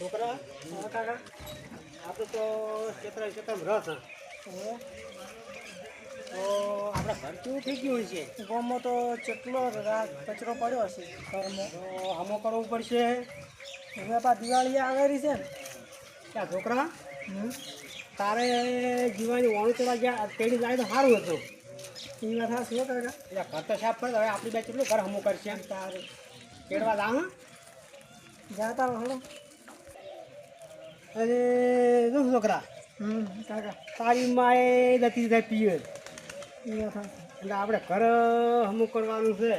છોકરા કાકા આપણે તો ક્ષેત્રમાં રસ તો આપણા ઘર કેવું થઈ ગયું છે ગામમાં તો કેટલો કચરો પડ્યો હશે ઘરમાં તો હમો કરવું પડશે હવે આપણા દિવાળી આવેલી છે ને ત્યાં છોકરા તારે જીવાની વાણું ચડા ગયા તેડી જાય તો સારું હતું એ વાત શું કાકા એટલે ઘર તો સાફ કરે હવે આપણી બે કેટલું ઘર હમું કરશે તારે તેડવા જાવ જાતા હળો અરે શું છોકરા કાકા તારી માએ નથી જાય પીએ એ વાત એટલે આપણે ઘર હમું કરવાનું છે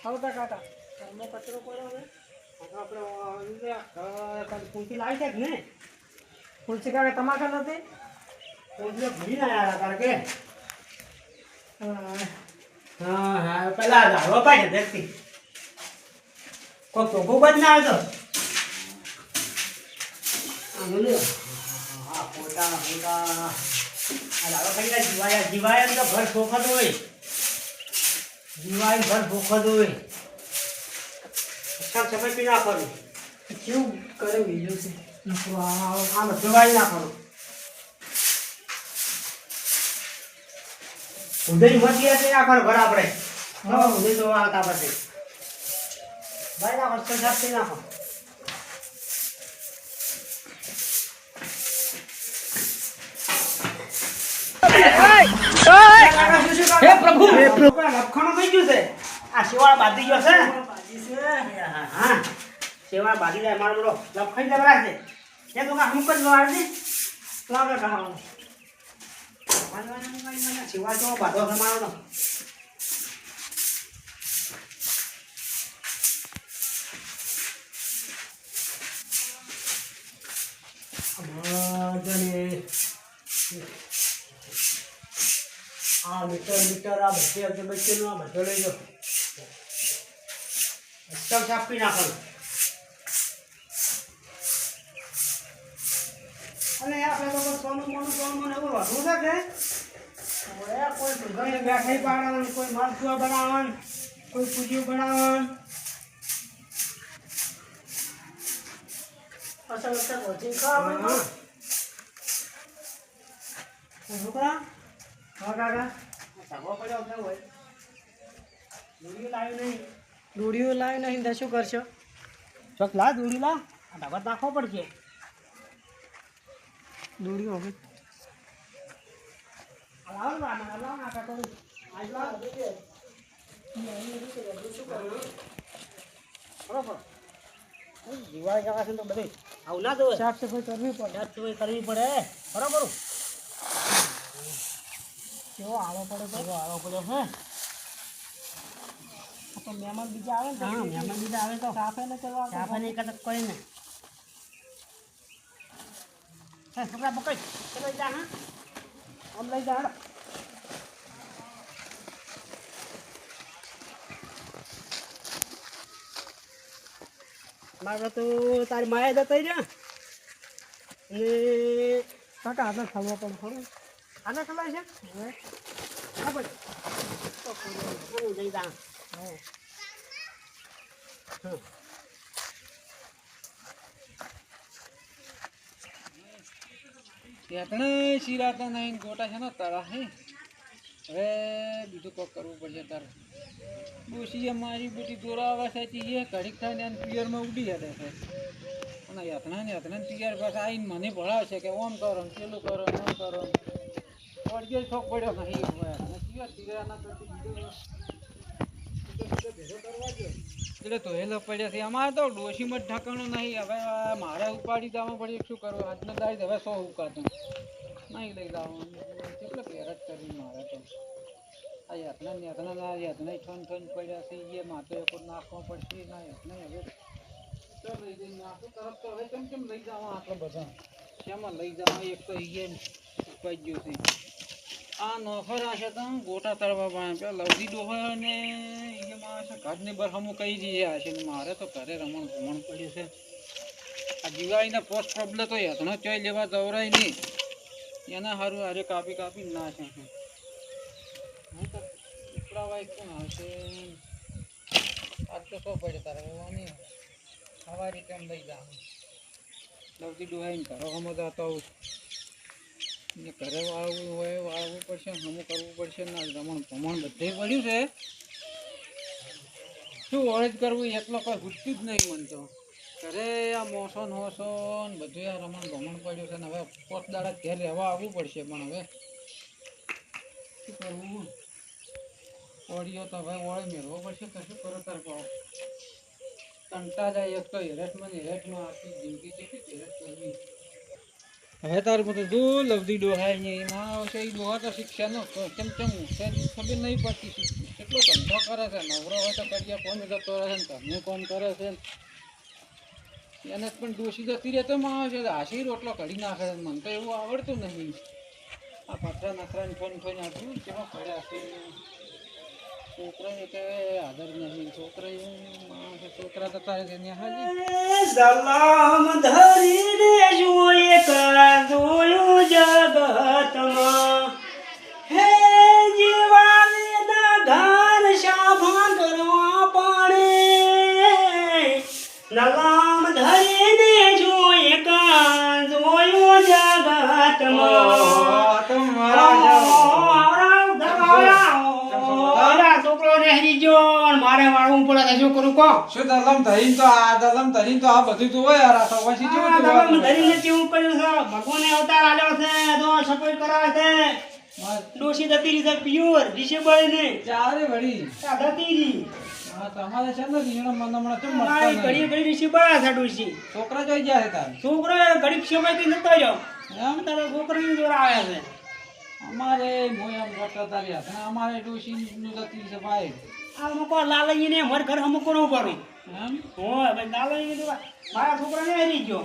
આવતા કાકા ઘરમાં કચરો પડ્યો હવે આપણે પૂંછી લાવી છે ને તુલસી કાકા તમાકા નથી પૂંછી ભૂલી ના આવ્યા કારણ કે હા હા પેલા ધારો પાડે દેખતી કોઈ ચોખ્ખું બંધ ના આવે તો હા પોતા પોતા આ ધારો ખાઈ જીવાય એમ તો ઘર ચોખત હોય જીવાય ઘર ચોખત હોય સબ સમય પી ના કરું કેવું કરે બીજું છે આ બધું વાળી ના કરું ઉદય મતી હશે ના કરો ઘર આપણે હા ઉદય તો આવતા પછી ભાઈ ના વસ્તુ સાફ થઈ નાખો હે પ્રભુ લખણું થઈ ગયું છે આ શેવાળ બાંધી ગયો છે હા શેવાળ બાંધી જાય મારો બોલો લખાઈ જવા છે એ તો અમુક જ વાર છે લાગે કહાવાનું શેવાળ તો બાંધો છે મારો આ મીટર આ બધે અગરબત્તીનું આ બધો લઈ લો એકદમ સાપી નાખવાનું અને આપણે તો સોનું એવું વધવું છે કે કોઈ ઘરે બેઠાઈ પાડવાનું કોઈ માલપુઆ બનાવવાનું કોઈ પૂજીઓ બનાવવાનું અસર અસર વધી ખાવા છોકરા હા કાકા સાગો પડ્યો કેવું હોય દૂરીઓ લાવી નહીં દૂડીઓ લાવી નહીં તો શું કરશો ચોક લા દૂરી લા આ ઢાબા નાખવો પડશે દૂડીઓ હવે લાવ ના કાકા આજ લાવ બરોબર દિવાળી જવા છે તો બધું આવું ના જોવે સાફ સફાઈ કરવી પડે સાફ સફાઈ કરવી પડે બરોબર કેવો આવો પડે તો આવો પડ્યો હે તો મહેમાન બીજા આવે ને હા મહેમાન બીજા આવે તો સાફે ને કરવા સાફા નહીં કરતા કોઈ ને હે છોકરા પકડ ચલો જા હા આમ લઈ જા હેડો મારે તો તારી માયા જતા રહ્યા અને કાકા આગળ ખાવા પણ ખરું આના ખલાય છે હા ભાઈ તો લઈ જા હા આપણે શિરાતા નહીં ગોટા છે ને તારા હે હવે બીજું કોક કરવું પડશે તારે ડોશીએ મારી બેટી દોરાવા સાચી છે ઘડીક થાય ને પિયરમાં ઉડી જાય છે અને યાતના પિયર પાસે આવીને મને ભણાવશે કે ઓમ કરો ને પેલું કરો ને ઓમ કરો પડગે શોખ પડ્યો નહીં એટલે તો હેલો પડ્યા છે અમારે તો ડોશીમાં જ ઠકાણું નહીં હવે મારે ઉપાડી જવું પડે શું કરવું આજનો દાડી હવે 100 ઉકાતું નહીં લઈ જવાનું કેટલો પેરટ કરી મારે તો આ યાતના છોન પડ્યા છે એ માથે એક નાખવો પડશે ના યાતના હવે તો લઈ જઈને નાખું તરફ તો હવે કેમ લઈ જવા આપણે બધા શેમાં લઈ જવા એક તો એ ઉપાઈ ગયું છે આ નોખર આશે તો ગોટા તળવા પાડે પેલા લવજી ડોહા ને એમાં ઘરની બર હમું કહી દઈએ હશે ને મારે તો ઘરે રમણ ભમણ પડ્યું છે આ દિવાળીના પોસ્ટ પ્રોબ્લેમ તો હેતનો ચોઈ લેવા દવરાય નહીં એના સારું હારે કાપી ના છે ઉપડાવાય કોણ આવશે આજ તો શું પડે તારે નહીં સવારી કેમ લઈ જવાનું લવતી ડોહાઈને ઘરો હમો જતો આવું ને ઘરે વાળવું હોય વાળવું પડશે ને હમું કરવું પડશે ને રમણ ભમણ બધે પડ્યું છે શું ઓળખ કરવું એટલો કોઈ ઘૂટતું જ નહીં મન તો ઘરે આ મોસો ને હોસો ને બધું આ રમણ ભમણ પડ્યું છે ને હવે 5 દાડા ઘેર રહેવા આવવું પડશે પણ હવે શું કરવું ઓળીઓ તો હવે ઓળે મેળવો પડશે તો શું કરો તાર કહો કંટા જાય એક તો હેરેટમાં આખી જિંદગી છે હેરેટ કરવી હવે તારું બધું જો લવધી ડોહાય ને એમાં આવશે એ ડોહા તો શિક્ષાનો કેમ ખબર નહીં પડતી કેટલો ધંધો કરે છે નવરો હોય તો કડિયા કોણ જતો રહે છે ને ઘરનું કોમ કરે છે એને પણ ડોસી જતી રહેતો માં આવે છે હાસી રોટલો કાઢી નાખે છે મને તો એવું આવડતું નહીં આ પથરા નખરાને ફોન આપ્યું કેવા પડ્યા છે છોકરા કે આદર નહીં છોકરા તો તારે છે ને હાજી સલામ ધરીને જોઈએ જોયું જગતમાં હે જીવાના ઘર શાભા કરવા પાડે સલામ ધરીને જોઈએ જોયું જગતમાં મારે વાળવું પડે શું કરું કહો શું દલમ ધરીને તો આ બધું જોવે યાર આ તો પછી જેવું દલમ ધરીને કેવું કર્યું છે ભગવાને અવતાર આલ્યો છે તો સફાઈ કરાવે છે ડોશી દતી રીતે પ્યોર ડિસેબલ ને ચારે વળી આ દતીજી હા તમારે છે ને રીણો મનમણા તો મારી ઘડી ઘડી ડિસેબલ છે ડોશી છોકરા જોઈ ગયા છે તાર છોકરો ઘડી સેવાઈ થી નતો રહ્યો એમ તારો છોકરાની જોર આવ્યા છે અમારે મોય આમ ગોટા તારી હતા અમારે ડોશી નું દતી છે ભાઈ આ મકો લાલજી ને મર ઘર હમ કોનો પડું એમ હોય ભાઈ લાલજી ને મારા છોકરાને હરી ગયો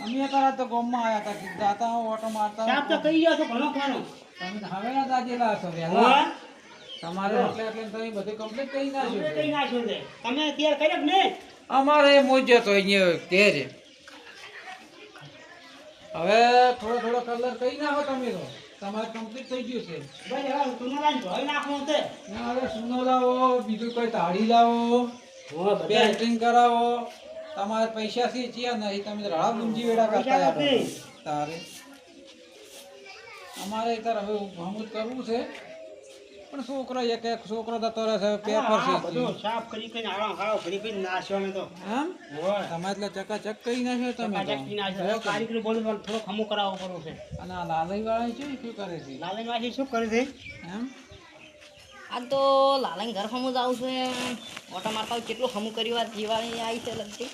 અમે તારા તો ગામમાં આયા હતા કે જાતા ઓટો મારતા સાહેબ તો કહી ગયો છો ઘણો ઘણો તમે તો હવે ના દાજેલા છો વેલા તમારે એટલે તમે બધું કમ્પ્લીટ કરી નાખ્યું કઈ નાખ્યું છે તમે તૈયાર કર્યો કે નહીં અમારે મોજો તો અહીંયા ઘેરે હવે થોડો કલર કરી નાખો તમે તો તમારે કમ્પ્લીટ થઈ ગયું છે ભાઈ હવે સુનોલાને ધોઈ નાખવું છે ના હવે સુનો લાવો બીજું કોઈ તાળી લાવો હો પેન્ટિંગ કરાવો તમારે પૈસા થી ચિયા નહીં તમે તો રાળા ગુંજી વેડા કરતા યાર તારે અમારે તાર હવે ભમુત કરવું છે પણ છોકરો એક છોકરો જતો રહે છે પેપર છે બધું સાફ કરી કરીને હાળો કરી કરીને નાખ્યો તો એમ હોય તમારે એટલે ચકાચક કરી નાખ્યો તમે તો. ચકાચકી નાખ્યો કારીગર બોલું પણ થોડો ખમો કરાવવો પડવું છે અને આ લાલઈ વાળા છે શું કરે છે લાલન વાસી શું કરે છે એમ આ તો લાલાને ઘર હમું જ આવું છે ઓટો મારતા કેટલું હમું કર્યું આ દિવાળી આવી છે લગતી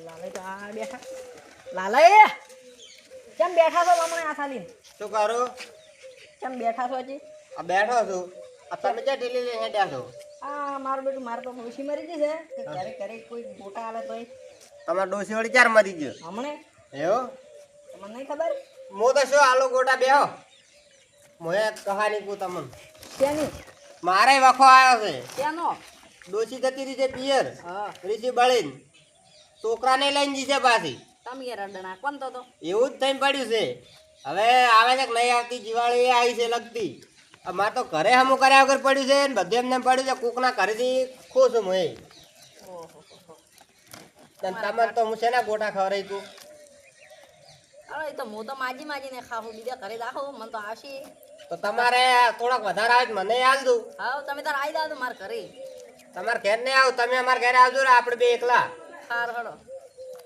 લાલાઈ તો આ બેઠા લાલાઈ કેમ બેઠા છો હમણાં આ ખાલી શું કરું કેમ બેઠા છો હજી આ બેઠો છું આ તમે ક્યાં ઢીલી લઈને હેડ્યા છો આ મારું બેટું મારે તો ખુશી મરી ગઈ છે કે ક્યારેક ક્યારેક કોઈ ગોટા આવે તોય તમારા ડોસી વળી ક્યારે મરી ગયો હમણે એવું તમને નહીં ખબર હું તો શું આલુ ગોટા બેહો મોએ કહાની કહું તમને શેની મારે વખો આવ્યો છે શેનો ડોસી જતી રહી છે પિયર હા રીસી બળીને છોકરાને લઈને જશે પાછી તમે યાર અડણા કોણ તો એવું જ થઈને પડ્યું છે હવે આવે છે કે નહીં આવતી દિવાળી આવી છે લગતી મારે તો ઘરે હમું કર્યા વગર પડ્યું છે ને બધું એમને એમ પડ્યું છે કોકના ઘરેથી ખુશ હું એ તમે તો હું શેના ગોટા ખવડાવી તું અરે તો હું તો માજીને ખાવું બીજા ઘરે રાખો મને તો આવશે તો તમારે થોડાક વધારે આવે મને હાલ દઉં હા તમે તાર આવી જાવ મારા ઘરે તમારે ઘેર નહીં આવું તમે અમારા ઘરે આવજો ને આપણે બે એકલા હાર હડો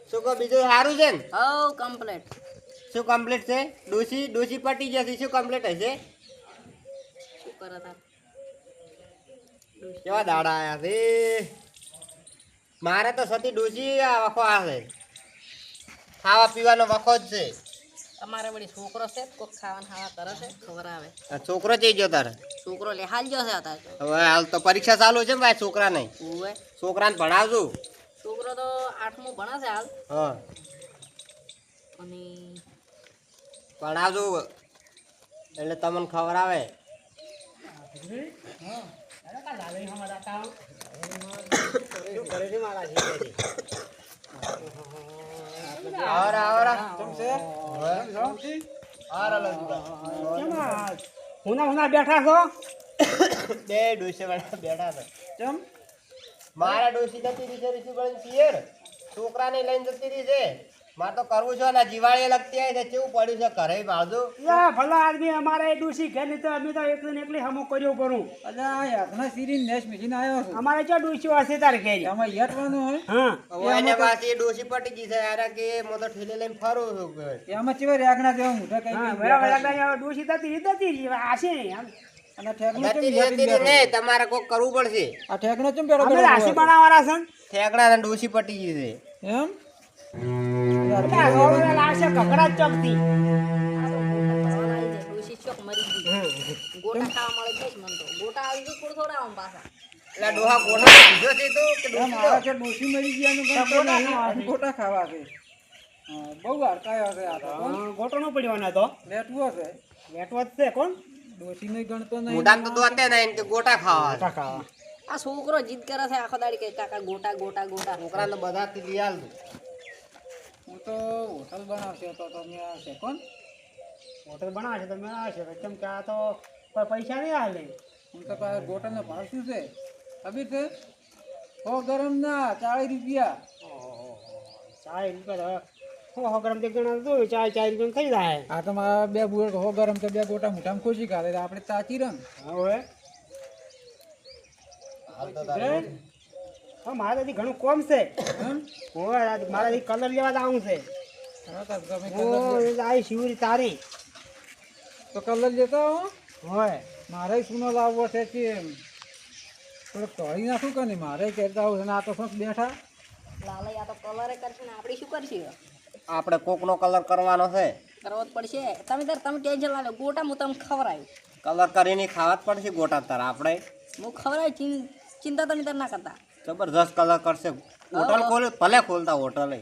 શું કહો બીજું સારું છે ને હવ કમ્પ્લીટ શું કમ્પ્લીટ છે ડોસી પટી જશે શું કમ્પ્લીટ હશે શું કરે તાર કેવા દાડા આયા છે મારે તો સતી ડોસી આ વખો આવે ખાવા પીવાનો વખો જ છે તમારે વળી છોકરો છે કોક ખાવાનું ખાવા કરે છે ખબર આવે આ છોકરો જઈ ગયો તારે છોકરો લેહાલ ગયો છે અત્યારે તો હવે હાલ તો પરીક્ષા ચાલુ છે ને ભાઈ છોકરા નહીં ઉવે છોકરાને ભણાવશું છોકરો તો 8મું ભણે છે હાલ હા અને ભણાવશું એટલે તમને ખબર આવે શું કરે છે મારા જીજાજી? આવરા આવરા કેમ છે? હવે શાંતિ? કેમ આ હુના બેઠા છો બે ડોસી વાળા બેઠા છે ચમ મારા ડોસી જતી રહી છે ઋષિભાઈ પિયર છોકરાને લઈને જતી રહી છે મારે તો કરવું છે ને દિવાળી લગતી આવી છે કેવું પડ્યું છે ઘરે બાજુ યા ભલા આદમી અમારે એ ડોસી ઘેર નહીં તો અમે તો એકલી ને એકલી હમું કર્યું કરું અલ્યા યાતના સીરીન નેસ મીજીને આવ્યો છું અમારે ક્યાં ડોસી હશે તારે ઘેર આમાં યાતવાનું હોય હા હવે એને પાછી ડોસી પટી ગઈ છે યાર કે હું તો ઠેલે લઈને ફરું છું કે એમાં ચીવા રેગણા જેવા મોઢા કઈ હા બરાબર લાગે ડોસી થતી રહી આશે નહીં અને ઠેકણો ચમ જતી રહેતી રહી ને તમારે કોક કરવું પડશે આ ઠેકણો ચમ બેડો અમે રાશિ બનાવવાના છે ઠેકડા ને ડોસી પટી ગઈ છે એમ લાશે કકડા જ ચોકથી ડોશી ચોક મરી ગઈ ગોટા ખાવા મળે જઈશ મને તો ગોટા આવી ગઈ થોડા આમ પાછા એટલે ડોહા ગોઠા બીજો છે તો કે એમ ડોસી આ કે ડોશી મરી ગયાનું ગણતો નહીં આ ગોટા ખાવા છે હા, બહુ હડકાયો છે આ તો કોણ? ગોટો નો પડવાનો તો લેટવો છે વેટવો જ છે કોણ ડોશી નહીં ગણતો નહીં મોઢા તો દોતે ને કે ગોટા ખાવા છે. કાકા આ છોકરો જીદ કરે છે આખો દાડી કે કાકા ગોટા ગોટા ગોટા છોકરાને બધાથી લઈ આલતું હું તો હોટલ બનાવશે તો તમે આવશે કોણ હોટલ બનાવશે તમે આવશે કેમ કે આ તો કોઈ પૈસા નહીં હાલે હું તો પાસે ગોટાનો ભાવ શું છે ખબર છે 100 ગરમ ના 40 રૂપિયા 40 રૂપિયા હો ગરમ તે ગણા તો 4 રૂપિયા થઈ જાય આ તો મારા બે બુર 100 ગરમ તો બે ગોટા મોઢામાં ખોજી કાઢે તો આપણે ચાચી રંગ હવે હાલ તો તારે હા મારે હજી ઘણું કોમ છે એમ હવે મારે કલર લેવા જવું છે હા તો તમે ઓ આ શિવરી તારી તો કલર લેતા હો હોય મારે સુનો લાવવો છે કે થોડુંક તોડી નાખું કે નહીં મારે કહેતા આવું છે ને આ તો શું બેઠા લાલય આ તો કલરે કરશે ને આપણે શું કરશું આપણે કોકનો કલર કરવાનો છે કરવો જ પડશે તમે ટેન્શન લાવે ગોટા હું તમને ખવડાવ્યું કલર કરીને ખાવા જ પડશે ગોટા તાર આપણે હું ખવડાવી ચિંતા તમે તાર ના કરતા જબરજસ્ત કલર કરશે હોટલ ખોલ ભલે ખોલતા હોટલ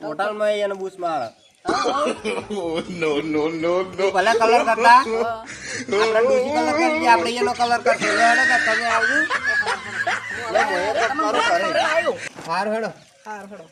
હોટલમાં એને બૂસ મારે ભલે કલર કરતા આપણે ડોસી કલર કરી દઈએ, આપણે એનો કલર કરશે લે હેડો તાર તમે આવજો લે મોએ તો કરો કરે હાર હેડો હા હેડો